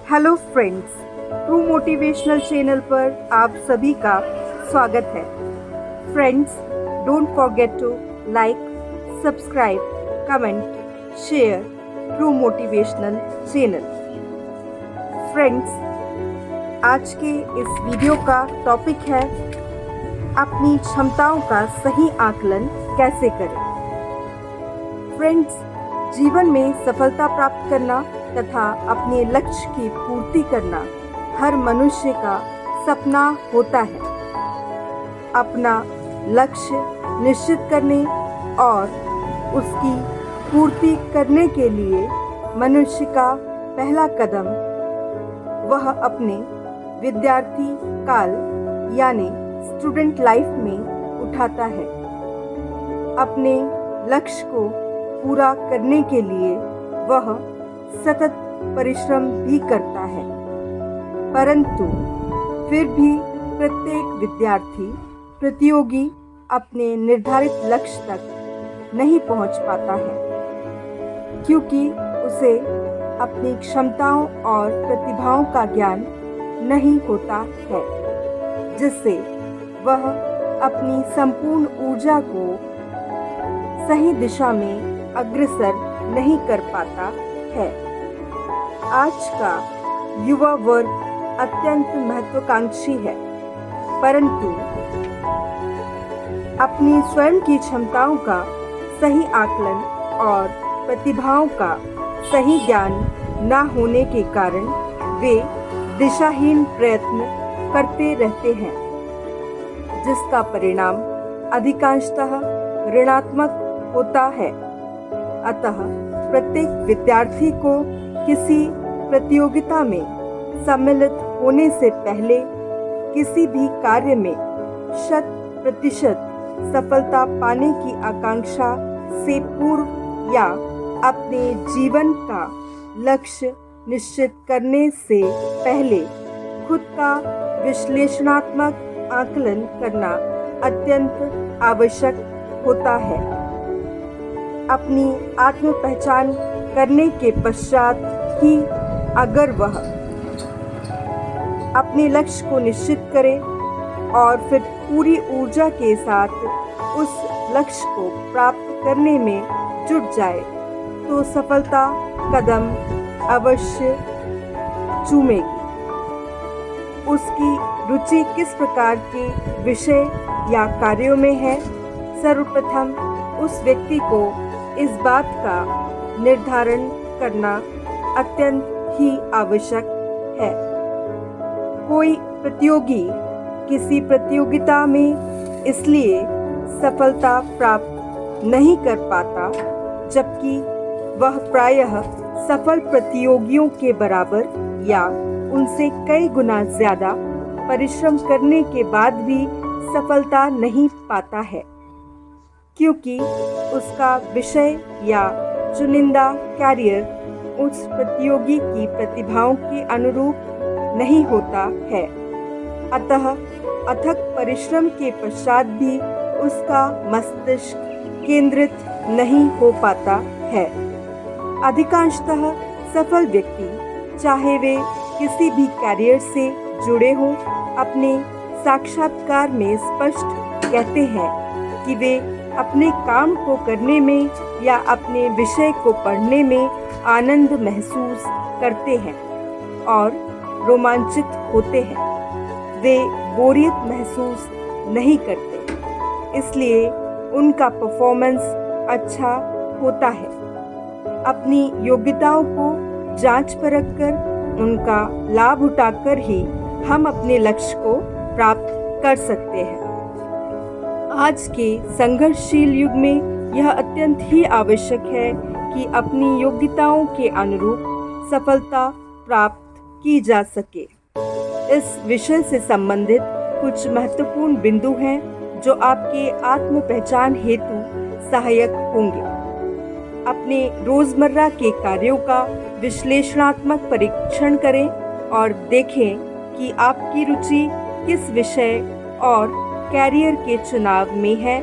Hello friends, true motivational channel पर आप सभी का स्वागत है। Friends, don't forget to like, subscribe, comment, share true motivational channel. Friends, आज के इस वीडियो का टॉपिक है अपनी क्षमताओं का सही आकलन कैसे करें। फ्रेंड्स, जीवन में सफलता प्राप्त करना तथा अपने लक्ष्य की पूर्ति करना हर मनुष्य का सपना होता है। अपना लक्ष्य निश्चित करने और उसकी पूर्ति करने के लिए मनुष्य का पहला कदम वह अपने विद्यार्थी काल यानी स्टूडेंट लाइफ में उठाता है। अपने लक्ष्य को पूरा करने के लिए वह सतत परिश्रम भी करता है, परंतु फिर भी प्रत्येक विद्यार्थी प्रतियोगी अपने निर्धारित लक्ष्य तक नहीं पहुंच पाता है, क्योंकि उसे अपनी क्षमताओं और प्रतिभाओं का ज्ञान नहीं होता है, जिससे वह अपनी संपूर्ण ऊर्जा को सही दिशा में अग्रसर नहीं कर पाता है। आज का युवा वर्ग अत्यंत महत्वाकांक्षी है, परंतु अपनी स्वयं की क्षमताओं का सही आकलन और प्रतिभाओं का सही ज्ञान न होने के कारण वे दिशाहीन प्रयत्न करते रहते हैं, जिसका परिणाम अधिकांशतः ऋणात्मक होता है। अतः प्रत्येक विद्यार्थी को किसी प्रतियोगिता में सम्मिलित होने से पहले किसी भी कार्य में 100% सफलता पाने की आकांक्षा से पूर्व या अपने जीवन का लक्ष्य निश्चित करने से पहले खुद का विश्लेषणात्मक आकलन करना अत्यंत आवश्यक होता है। अपनी आत्म पहचान करने के पश्चात ही अगर वह अपने लक्ष्य को निश्चित करे और फिर पूरी ऊर्जा के साथ उस लक्ष्य को प्राप्त करने में जुट जाए तो सफलता कदम अवश्य चूमेगी। उसकी रुचि किस प्रकार के विषय या कार्यों में है, सर्वप्रथम उस व्यक्ति को इस बात का निर्धारण करना अत्यंत ही आवश्यक है। कोई प्रतियोगी किसी प्रतियोगिता में इसलिए सफलता प्राप्त नहीं कर पाता जबकि वह प्रायः सफल प्रतियोगियों के बराबर या उनसे कई गुना ज़्यादा परिश्रम करने के बाद भी सफलता नहीं पाता है, क्योंकि उसका विषय या चुनिंदा कैरियर उस प्रतियोगी की प्रतिभाओं के अनुरूप नहीं होता है। अतः अथक परिश्रम के पश्चात भी उसका मस्तिष्क केंद्रित नहीं हो पाता है। अधिकांशतः सफल व्यक्ति, चाहे वे किसी भी कैरियर से जुड़े हों, अपने साक्षात्कार में स्पष्ट कहते हैं कि वे अपने काम को करने में या अपने विषय को पढ़ने में आनंद महसूस करते हैं और रोमांचित होते हैं। वे बोरियत महसूस नहीं करते, इसलिए उनका परफॉर्मेंस अच्छा होता है। अपनी योग्यताओं को जांच परख कर उनका लाभ उठाकर ही हम अपने लक्ष्य को प्राप्त कर सकते हैं। आज के संघर्षशील युग में यह अत्यंत ही आवश्यक है कि अपनी योग्यताओं के अनुरूप सफलता प्राप्त की जा सके। इस विषय से संबंधित कुछ महत्वपूर्ण बिंदु हैं जो आपके आत्म पहचान हेतु सहायक होंगे। अपने रोजमर्रा के कार्यों का विश्लेषणात्मक परीक्षण करें और देखें कि आपकी रुचि किस विषय और कैरियर के चुनाव में है,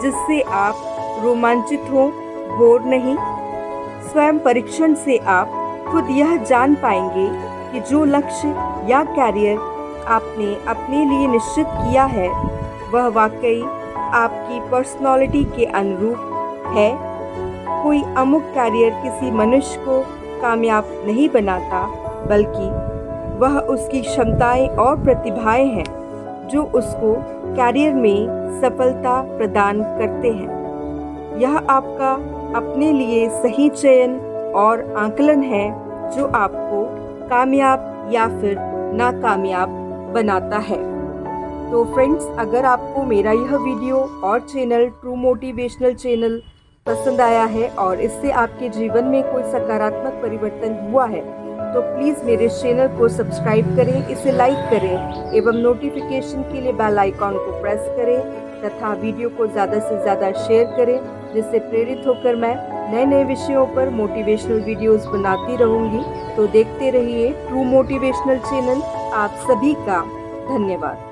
जिससे आप रोमांचित हो, बोर नहीं। स्वयं परीक्षण से आप खुद यह जान पाएंगे कि जो लक्ष्य या कैरियर आपने अपने लिए निश्चित किया है वह वाकई आपकी पर्सनालिटी के अनुरूप है। कोई अमुक कैरियर किसी मनुष्य को कामयाब नहीं बनाता, बल्कि वह उसकी क्षमताएं और प्रतिभाएं हैं जो उसको कैरियर में सफलता प्रदान करते हैं। यह आपका अपने लिए सही चयन और आकलन है जो आपको कामयाब या फिर नाकामयाब बनाता है। तो फ्रेंड्स, अगर आपको मेरा यह वीडियो और चैनल ट्रू मोटिवेशनल चैनल पसंद आया है और इससे आपके जीवन में कोई सकारात्मक परिवर्तन हुआ है तो प्लीज़ मेरे चैनल को सब्सक्राइब करें, इसे लाइक करें एवं नोटिफिकेशन के लिए बेल आइकॉन को प्रेस करें तथा वीडियो को ज़्यादा से ज़्यादा शेयर करें, जिससे प्रेरित होकर मैं नए नए विषयों पर मोटिवेशनल वीडियोस बनाती रहूँगी। तो देखते रहिए ट्रू मोटिवेशनल चैनल। आप सभी का धन्यवाद।